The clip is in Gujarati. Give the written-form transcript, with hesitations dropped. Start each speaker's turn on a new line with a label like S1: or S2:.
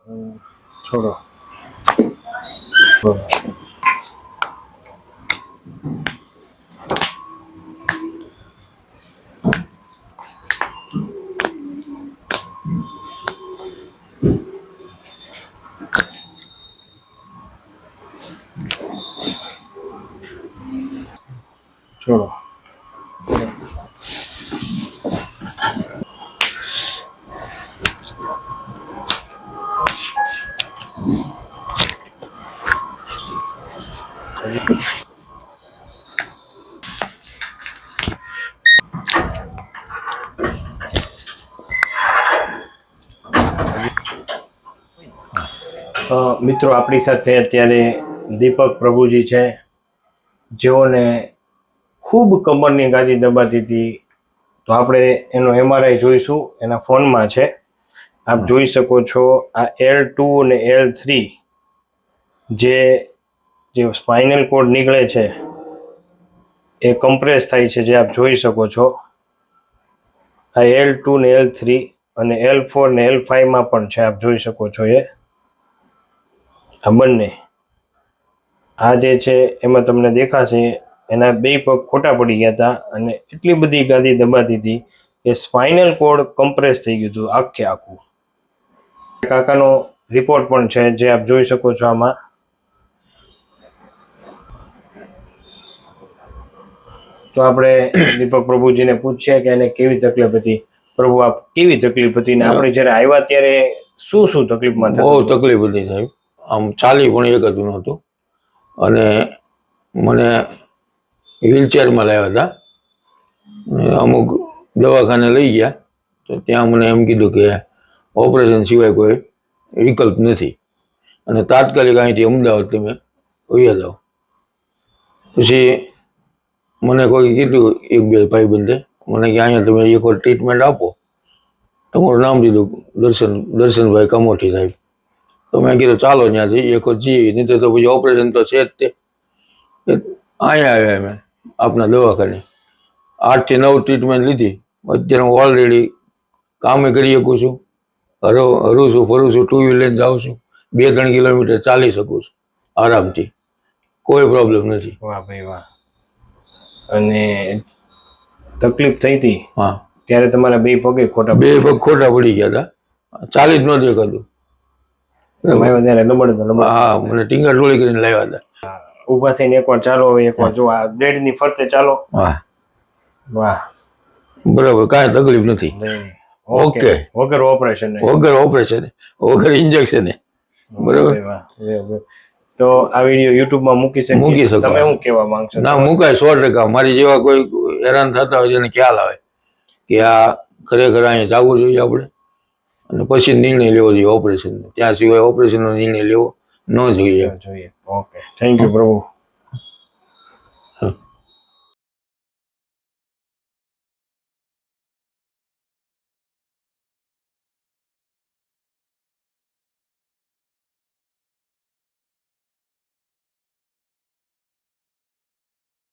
S1: छोड़ो छोड़ो મિત્રો આપણી સાથે અત્યારે દીપક પ્રભુજી છે, જેઓને ખૂબ કમરની ગાદી દબાતી હતી. તો આપણે એનો MRI જોઈશું, એના ફોનમાં છે. આપ જોઈ શકો છો આ L2 અને L3 જે સ્પાઇનલ કોડ નીકળે છે એ કમ્પ્રેસ થાય છે, જે આપ જોઈ શકો છો. આ L2 ને L3 અને L4 ને L5 માં પણ છે, આપ જોઈ શકો છો. આ બંને આ જે છે એમાં તમને દેખાશે એના બે પગ ખોટા પડી ગયા હતા અને એટલી બધી ગાદી દબાતી હતી કે સ્પાઇનલ કોડ કમ્પ્રેસ થઈ ગયું હતું આખું. કાકાનો રિપોર્ટ પણ છે, જે આપ જોઈ શકો છો આમાં. તો આપણે દીપક પ્રભુજીને પૂછીએ કે એને કેવી તકલીફ હતી. પ્રભુ, આપ કેવી તકલીફ હતી ને આપણે જ્યારે આવ્યા ત્યારે શું તકલીફમાં થતું?
S2: બહુ તકલીફ હતી સાહેબ. આમ ચાલી પણ એકતું નહોતું અને મને વ્હીલચેરમાં લાવ્યા હતા. અમુક દવાખાને લઈ ગયા તો ત્યાં મને એમ કીધું કે ઓપરેશન સિવાય કોઈ વિકલ્પ નથી અને તાત્કાલિક અહીંથી અમદાવાદ તમે વહી જાઓ. પછી મને કોઈ કીધું એક બે ભાઈબંધે મને કે અહીંયા તમે એક વાર ટ્રીટમેન્ટ આપો. તમારું નામ દીધું દર્શનભાઈ કમોઠી સાહેબ. તો મેં કીધું ચાલો ત્યાંથી એક વાર જઈએ, નહીં તો પછી ઓપરેશન તો છે જ. તે અહીંયા આવ્યા અમે આપણા દવાખાને. 8 થી 9 ટ્રીટમેન્ટ લીધી. અત્યારે હું ઓલરેડી કામે કરી શકું છું, હરું છું, ફરું છું, 2 વ્હીલર લઈને જાઉં છું, 2-3 કિલોમીટર ચાલી શકું છું આરામથી, કોઈ પ્રોબ્લેમ નથી.
S1: વાહ ભાઈ વાહ. અને તકલીફ થઈ હતી
S2: હા,
S1: ત્યારે તમારા બે પગ ખોટા
S2: પડી ગયા હતા, ચાલી જ નહોતું શકાતું. હા, મને ટીંગા ટોળી કરીને લાવ્યા હતા.
S1: ઉભા થઈને એકવાર ચાલો, એકવાર જો આ બેડ ની ફરતે ચાલો.
S2: વાહ
S1: વાહ,
S2: બરાબર, કાંઈ તકલીફ નથી. ઓકે,
S1: વગર ઓપરેશન,
S2: વગર ઇન્જેક્શન. બરાબર.
S1: તો આ વિડીયો યુટ્યુબમાં મૂકી શકો. તમે શું કહેવા માંગશો?
S2: ના, મુકાય 100%. મારી જેવા કોઈ હેરાન થતા હોય એને ખ્યાલ આવે કે આ ખરેખર અહીંયા જવું જોઈએ આપણે અને પછી નિર્ણય લેવો જોઈએ ઓપરેશન. ત્યાં સિવાય ઓપરેશનનો નિર્ણય લેવો ન જોઈએ.
S1: ઓકે, થેન્ક યુ પ્રભુ.